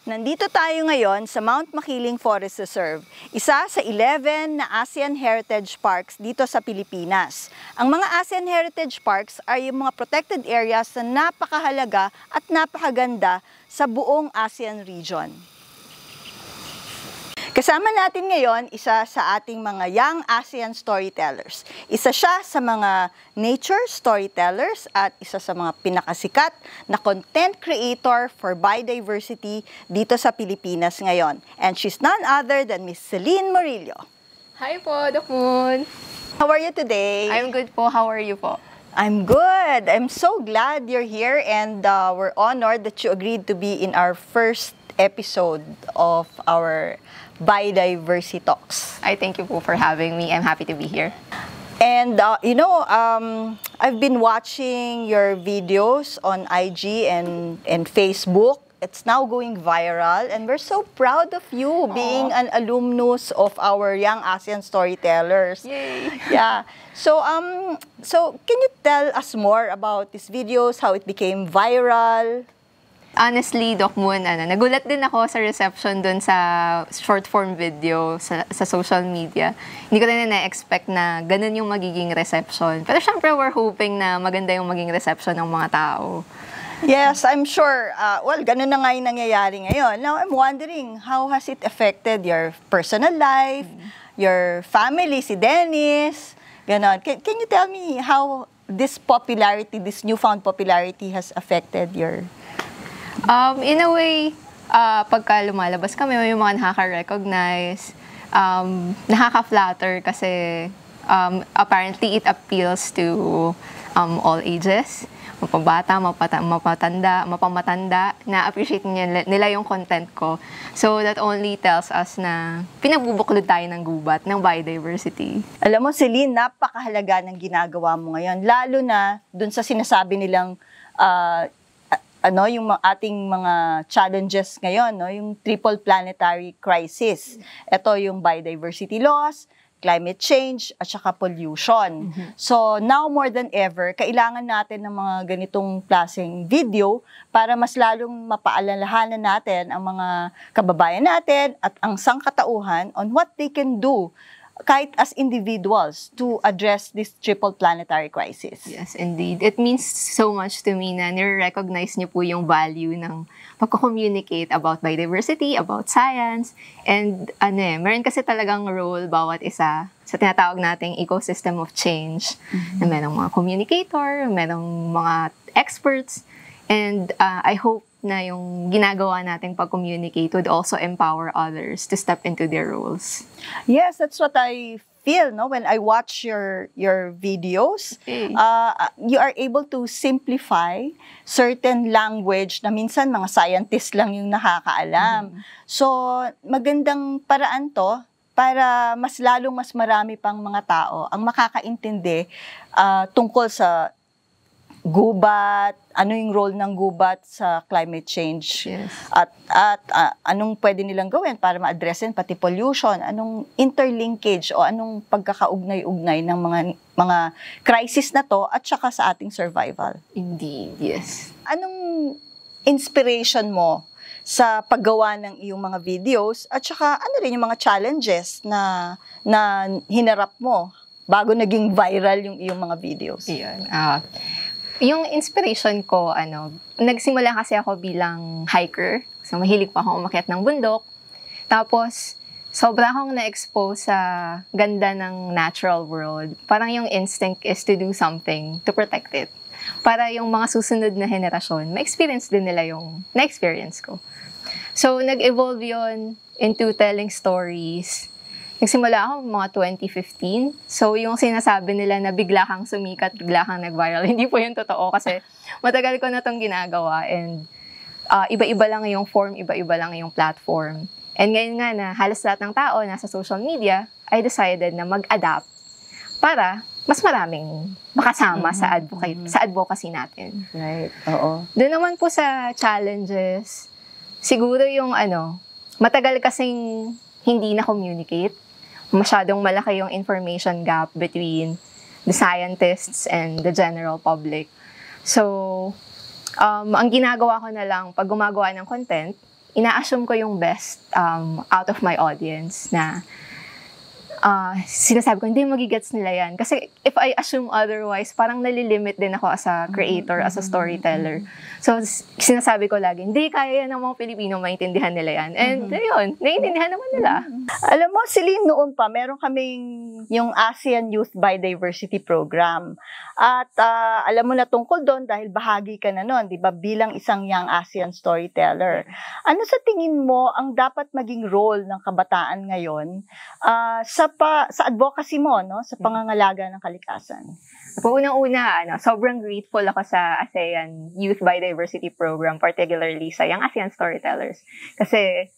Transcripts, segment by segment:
Nandito tayo ngayon sa Mount Makiling Forest Reserve, isa sa 11 na ASEAN Heritage Parks dito sa Pilipinas. Ang mga ASEAN Heritage Parks ay yung mga protected areas na napakahalaga at napakaganda sa buong ASEAN region. Kasama natin ngayon isa sa ating mga young ASEAN storytellers. Isa siya sa mga nature storytellers at isa sa mga pinakasikat na content creator for biodiversity dito sa Pilipinas ngayon. And she's none other than Miss Celine Murillo. Hi po, Doc Moon. How are you today? I'm good po. How are you po? I'm good. I'm so glad you're here and we're honored that you agreed to be in our first episode of our Biodiversity Talks. I thank you po for having me. I'm happy to be here. And I've been watching your videos on IG and Facebook. It's now going viral and we're so proud of you being an alumnus of our young ASEAN storytellers. Yay! Yeah. So can you tell us more about these videos, how it became viral? Honestly, Doc Moon, nagulat din ako sa reception dun sa short form video sa social media. Hindi ko rin na-expect na ganun yung magiging reception. Pero syempre, we're hoping na maganda yung maging reception ng mga tao. Yes, I'm sure. Ganun na nga yung nangyayari ngayon. Now, I'm wondering, how has it affected your personal life, your family, si Dennis, ganon. Can you tell me how this popularity, this newfound popularity has affected your... In a way, pagka lumalabas kami, may mga nakaka-recognize, nakaka-flatter kasi apparently it appeals to all ages. Mapabata, mapamatanda, na-appreciate nila yung content ko. So that only tells us na pinabubuklod tayo ng gubat ng biodiversity. Alam mo, Celine, napakahalaga ng ginagawa mo ngayon, lalo na dun sa sinasabi nilang yung ating mga challenges ngayon, yung triple planetary crisis. Ito yung biodiversity loss, climate change, at saka pollution. So now more than ever, kailangan natin ng mga ganitong klaseng video para mas lalong mapaalalahanan natin ang mga kababayan natin at ang sangkatauhan on what they can do kahit as individuals to address this triple planetary crisis. Yes, indeed. It means so much to me na nire-recognize niyo po yung value ng pagko-communicate about biodiversity, about science, and meron kasi talagang role bawat isa sa tinatawag nating ecosystem of change. Na merong mga communicator, merong mga experts, and I hope na yung ginagawa nating pag-communicate would also empower others to step into their roles. Yes, that's what I feel, when I watch your videos. Okay. You are able to simplify certain language na minsan mga scientists lang yung nakakaalam. So, magandang paraan to para mas marami pang mga tao ang makakaintindi tungkol sa gubat, ano yung role ng gubat sa climate change, yes. at anong pwede nilang gawin para ma-addressin pati pollution, anong interlinkage o anong pagkakaugnay-ugnay ng mga crisis na to at saka sa ating survival. Indeed, yes. Anong inspiration mo sa paggawa ng iyong mga videos at saka ano rin yung mga challenges na hinarap mo bago naging viral yung iyong mga videos? Iyon. Yung inspiration ko, nagsimula kasi ako bilang hiker. So, mahilig pa akong umakyat ng bundok. Tapos, sobra akong na-expose sa ganda ng natural world. Parang yung instinct is to do something to protect it. Para yung mga susunod na henerasyon, ma-experience din nila yung na-experience ko. So, nag-evolve yun into telling stories. Nagsimula ako mga 2015. So, yung sinasabi nila na bigla kang sumikat, bigla kang nag-viral, hindi po yun totoo kasi matagal ko na itong ginagawa and iba-iba lang yung form, iba-iba lang yung platform. And ngayon nga na halos lahat ng tao nasa social media, I decided na mag-adapt para mas maraming makasama sa advocacy natin. Right. Oo. Doon naman po sa challenges, siguro yung matagal kasing hindi na-communicate. Masyadong malaki yung information gap between the scientists and the general public. So, ang ginagawa ko na lang, pag gumagawa ng content, ina-assume ko yung best out of my audience na sinasabi ko, hindi magigets nila yan. Kasi if I assume otherwise, parang nalilimit din ako as a creator, as a storyteller. So, sinasabi ko lagi, hindi kaya yan ng mga Pilipino, maintindihan nila yan. And yun, naiintindihan naman nila. Alam mo, Celine, noon pa, meron kaming yung ASEAN Youth Biodiversity Program. At alam mo na tungkol doon dahil bahagi ka na noon, di ba, bilang isang young ASEAN storyteller. Ano sa tingin mo ang dapat maging role ng kabataan ngayon sa advocacy mo, no, sa pangangalaga ng kalikasan? Unang-una, sobrang grateful ako sa ASEAN Youth Biodiversity Program, particularly sa Young ASEAN Storytellers. Kasi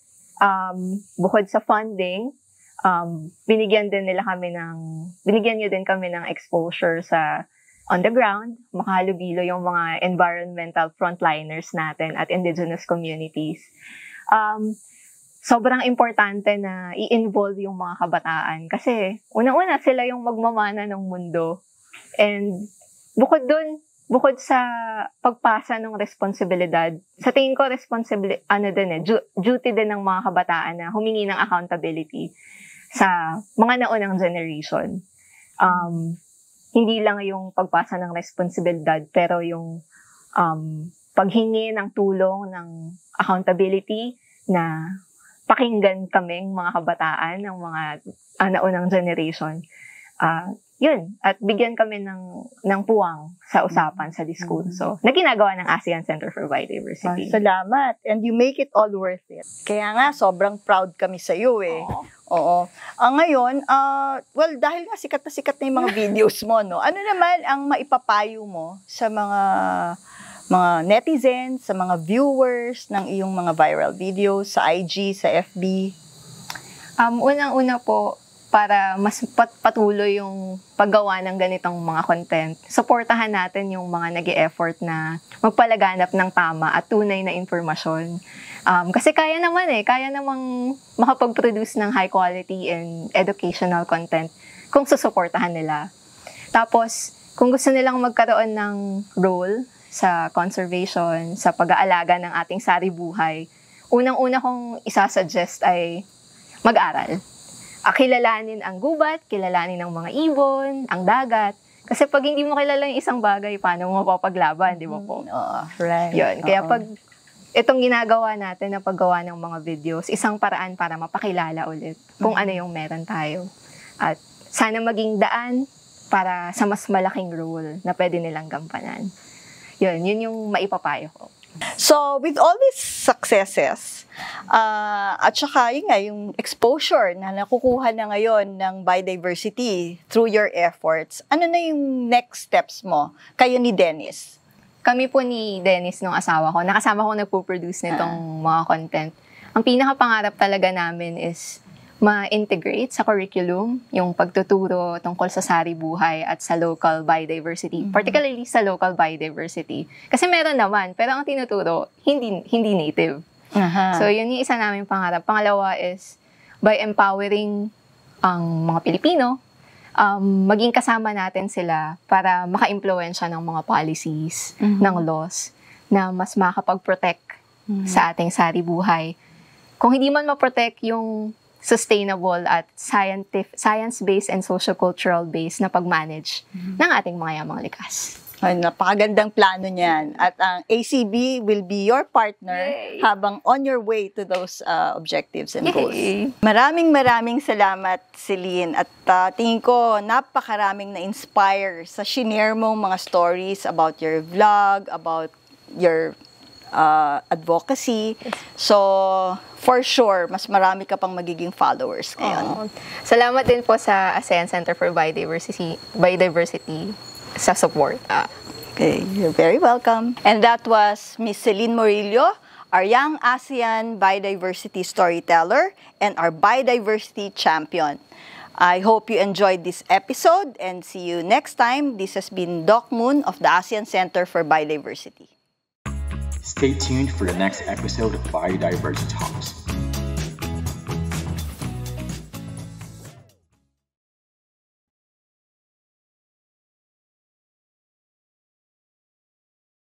bukod sa funding, binigyan nyo din kami ng exposure sa on the ground, makahalubilo yung mga environmental frontliners natin at indigenous communities. Sobrang importante na i-involve yung mga kabataan kasi unang-una sila yung magmamana ng mundo. And bukod sa pagpasa ng responsibilidad, sa tingin ko duty din ng mga kabataan na humingi ng accountability sa mga naunang generation. Hindi lang yung pagpasa ng responsibilidad, pero yung paghingi ng tulong, ng accountability na pakinggan kaming mga kabataan ng mga naunang generation. Yun, at bigyan kami ng puwang sa usapan, sa diskurso na ginagawa ng ASEAN Center for Biodiversity. Salamat. And you make it all worth it. Kaya nga, sobrang proud kami sa iyo eh. Oo. Ngayon, well, dahil nga sikat na yung mga videos mo, no? Ano naman ang maipapayo mo sa mga netizens, sa mga viewers ng iyong mga viral videos sa IG, sa FB? Unang-una po, para mas patuloy yung paggawa ng ganitong mga content, supportahan natin yung mga nag-e-effort na magpalaganap ng tama at tunay na informasyon. Kasi kaya namang makapag-produce ng high quality and educational content kung susuportahan nila. Tapos, kung gusto nilang magkaroon ng role sa conservation, sa pag-aalaga ng ating sari-buhay, unang-una kong isasuggest ay mag-aral. Kilalanin ang gubat, kilalanin ang mga ibon, ang dagat. Kasi pag hindi mo kilala yung isang bagay, paano mo mapapaglaban, di ba po? Right. Yun. Kaya pag itong ginagawa natin na paggawa ng mga videos, isang paraan para mapakilala ulit kung ano yung meron tayo. At sana maging daan para sa mas malaking role na pwede nilang gampanan. Yun yung maipapayo ko. So, with all these successes, at saka yung exposure na nakukuha na ngayon ng biodiversity through your efforts, ano na yung next steps mo? Kayo ni Dennis? Kami po ni Dennis, nung asawa ko, nakasama ko nagpo-produce nitong mga content. Ang pinakapangarap talaga namin is ma-integrate sa curriculum yung pagtuturo tungkol sa sari-buhay at sa local biodiversity, particularly sa local biodiversity. Kasi meron naman, pero ang tinuturo, hindi native. So, yun yung isa namin pangarap. Pangalawa is, by empowering ang mga Pilipino, maging kasama natin sila para maka-impluwensya ng mga policies, ng laws, na mas makakapag-protect sa ating sari-buhay. Kung hindi man ma-protect yung sustainable at science-based and socio-cultural based na pag-manage ng ating mga yamang likas. Ay, napakagandang plano niyan. At ang ACB will be your partner habang on your way to those objectives and goals. Maraming salamat, Celine. At tingin ko, napakaraming na-inspire sa shinare mong mga stories about your vlog, about your advocacy. So, for sure, mas marami ka pang magiging followers ngayon. Salamat din po sa ASEAN Center for Biodiversity sa support. Okay, you're very welcome. And that was Miss Celine Morillo, our young ASEAN biodiversity storyteller and our biodiversity champion. I hope you enjoyed this episode and see you next time. This has been Doc Moon of the ASEAN Center for Biodiversity. Stay tuned for the next episode of Biodiversity Talks.